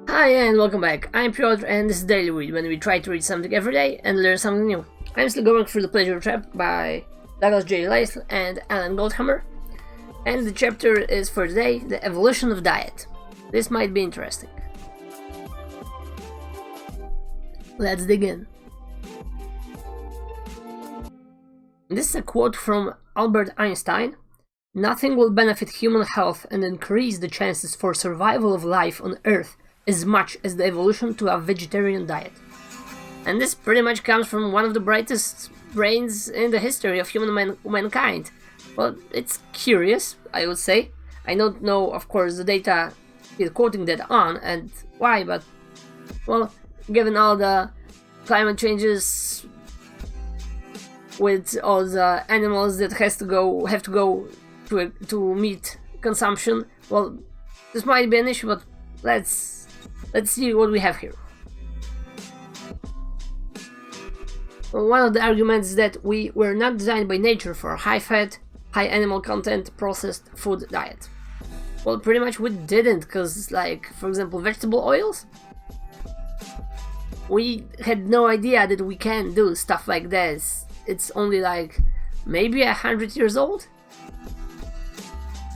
Hi and welcome back. I'm Piotr and this is Daily Read, when we try to read something every day and learn something new. I'm still going through The Pleasure Trap by Douglas J. Leith and Alan Goldhammer, and the chapter is for today, The Evolution of Diet. This might be interesting. Let's dig in. This is a quote from Albert Einstein. "Nothing will benefit human health and increase the chances for survival of life on Earth as much as the evolution to a vegetarian diet." And this pretty much comes from one of the brightest brains in the history of mankind. Well, it's curious, I would say. I don't know, of course, the data he's quoting that on and why, but, well, given all the climate changes with all the animals that have to go to meat consumption, well, this might be an issue, but let's see what we have here. One of the arguments is that we were not designed by nature for a high-fat, high-animal content, processed food diet. Well, pretty much we didn't, because, like, for example, vegetable oils, we had no idea that we can do stuff like this. It's only like maybe 100 years old.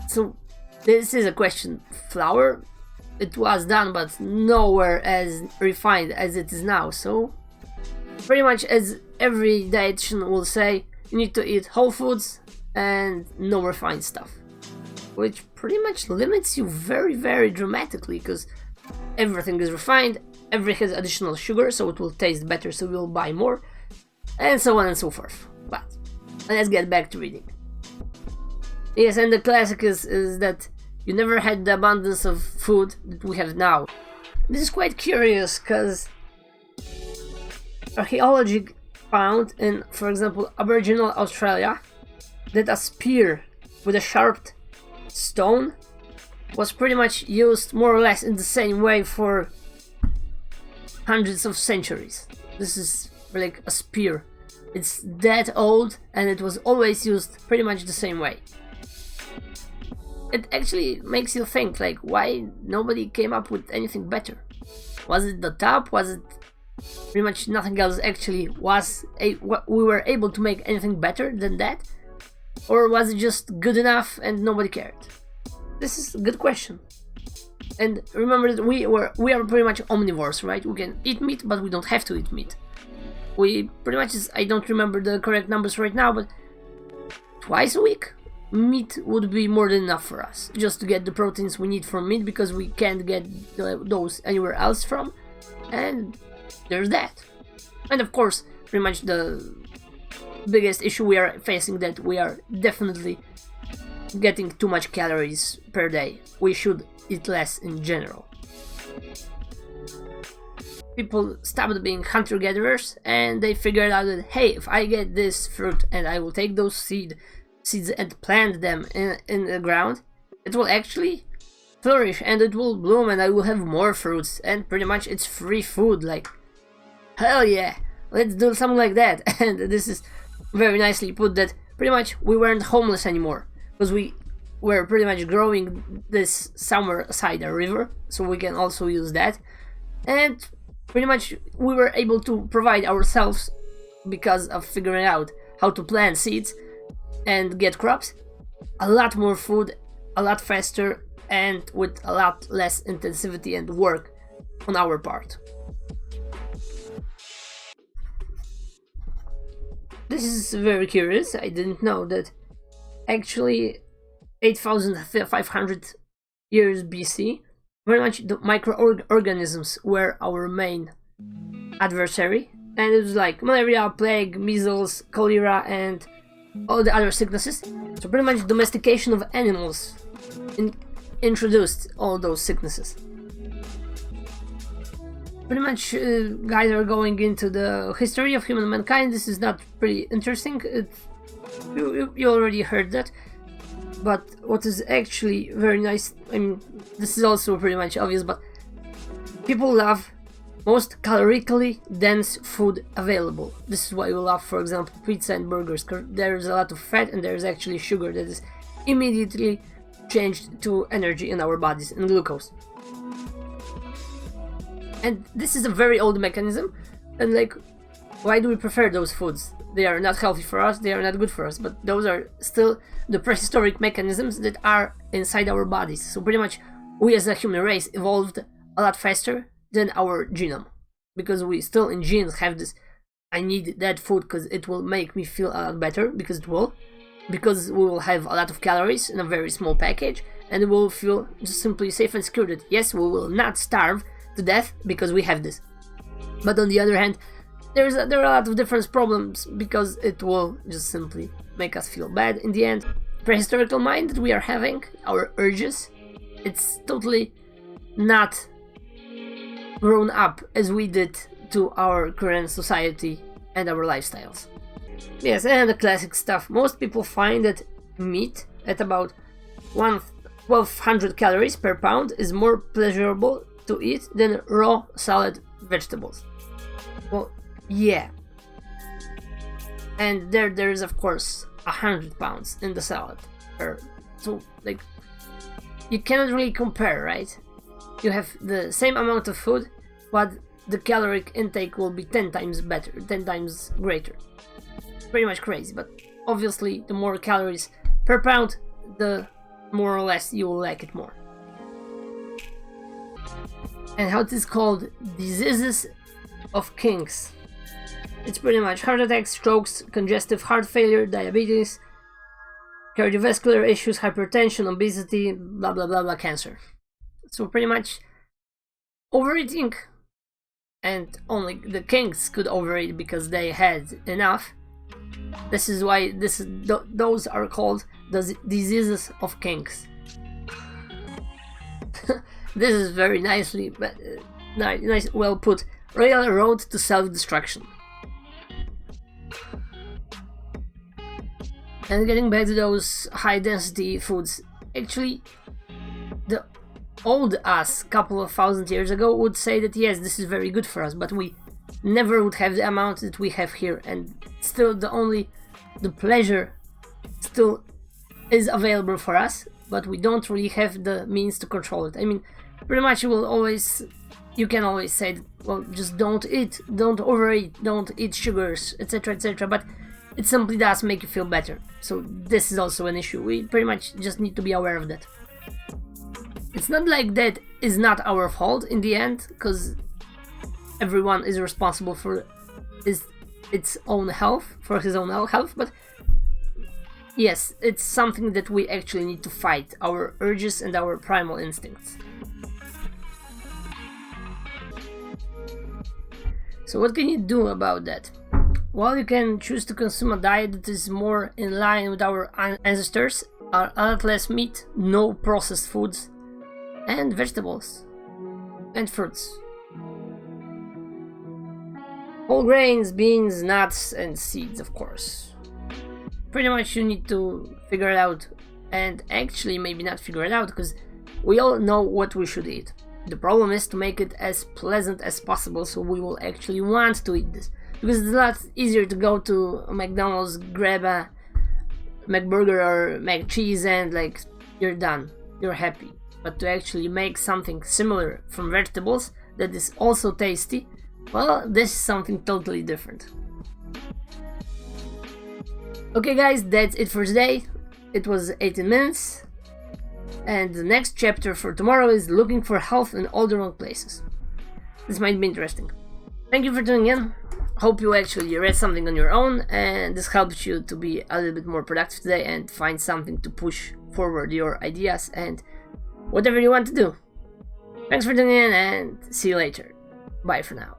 So this is a question. Flour, it was done, but nowhere as refined as it is now. So pretty much, as every dietitian will say, you need to eat whole foods and no refined stuff, which pretty much limits you very, very dramatically, because everything is refined, everything has additional sugar, so it will taste better, so we'll buy more, and so on and so forth. But let's get back to reading. Yes, and the classic is that you never had the abundance of food that we have now. This is quite curious, because archaeology found in, for example, Aboriginal Australia, that a spear with a sharp stone was pretty much used more or less in the same way for hundreds of centuries. This is like a spear. It's that old, and it was always used pretty much the same way. It actually makes you think, like, why nobody came up with anything better? Was it the top? Was it pretty much nothing else actually we were able to make anything better than that? Or was it just good enough and nobody cared? This is a good question. And remember that we are pretty much omnivores, right? We can eat meat, but we don't have to eat meat. We pretty much, I don't remember the correct numbers right now, but twice a week meat would be more than enough for us, just to get the proteins we need from meat, because we can't get those anywhere else from. And there's that. And of course, pretty much the biggest issue we are facing, that we are definitely getting too much calories per day. We should eat less in general. People stopped being hunter-gatherers, and they figured out that, hey, if I get this fruit and I will take those seeds and plant them in the ground, it will actually flourish and it will bloom and I will have more fruits, and pretty much it's free food. Like, hell yeah, let's do something like that. And this is very nicely put, that pretty much we weren't homeless anymore, because we were pretty much growing this somewhere aside a river, so we can also use that. And pretty much we were able to provide ourselves, because of figuring out how to plant seeds and get crops, a lot more food, a lot faster, and with a lot less intensivity and work on our part. This is very curious. I didn't know that actually 8,500 years BC, very much the microorganisms were our main adversary, and it was like malaria, plague, measles, cholera, and all the other sicknesses. So pretty much domestication of animals introduced all those sicknesses. Pretty much, guys are going into the history of mankind. This is not pretty interesting. You already heard that. But what is actually very nice, I mean, this is also pretty much obvious, but people love most calorically dense food available. This is why we love, for example, pizza and burgers, because there's a lot of fat and there's actually sugar that is immediately changed to energy in our bodies and glucose. And this is a very old mechanism, and like, why do we prefer those foods? They are not healthy for us, they are not good for us, but those are still the prehistoric mechanisms that are inside our bodies. So pretty much we as a human race evolved a lot faster than our genome, because we still in genes have this, I need that food because it will make me feel a lot better, because it will, because we will have a lot of calories in a very small package, and we will feel just simply safe and secure that yes, we will not starve to death because we have this. But on the other hand, there are a lot of different problems, because it will just simply make us feel bad in the end. Prehistorical mind that we are having, our urges, it's totally not grown up as we did to our current society and our lifestyles. Yes, and the classic stuff. Most people find that meat at about 1200 calories per pound is more pleasurable to eat than raw solid vegetables. Well, yeah. And there is of course 100 pounds in the salad. So like, you cannot really compare, right? You have the same amount of food, but the caloric intake will be 10 times better, 10 times greater. Pretty much crazy, but obviously the more calories per pound, the more or less you will like it more. And how it is called, dieases of kings. It's pretty much heart attacks, strokes, congestive heart failure, diabetes, cardiovascular issues, hypertension, obesity, blah blah blah blah, cancer. So pretty much overeating, and only the kings could overeat because they had enough. This is why those are called the diseases of kings. This is very nicely, nice, well put. Royal road to self-destruction. And getting back to those high-density foods, actually, the old us, couple of thousand years ago, would say that yes, this is very good for us, but we never would have the amount that we have here, and still the pleasure still is available for us, but we don't really have the means to control it. I mean, pretty much you can always say that, well, just don't overeat, don't eat sugars, etc, etc, but it simply does make you feel better. So this is also an issue. We pretty much just need to be aware of that. It's not like that is not our fault in the end, because everyone is responsible for its own health, for his own health, but yes, it's something that we actually need to fight, our urges and our primal instincts. So what can you do about that? Well, you can choose to consume a diet that is more in line with our ancestors, a lot less meat, no processed foods, and vegetables, and fruits. Whole grains, beans, nuts, and seeds, of course. Pretty much you need to figure it out, and actually maybe not figure it out, because we all know what we should eat. The problem is to make it as pleasant as possible, so we will actually want to eat this. Because it's a lot easier to go to McDonald's, grab a McBurger or McCheese, and like, you're done, you're happy. But to actually make something similar from vegetables that is also tasty, well, this is something totally different. Okay guys, that's it for today. It was 18 minutes. And the next chapter for tomorrow is looking for health in all the wrong places. This might be interesting. Thank you for tuning in. Hope you actually read something on your own, and this helps you to be a little bit more productive today and find something to push forward your ideas and whatever you want to do. Thanks for tuning in, and see you later. Bye for now.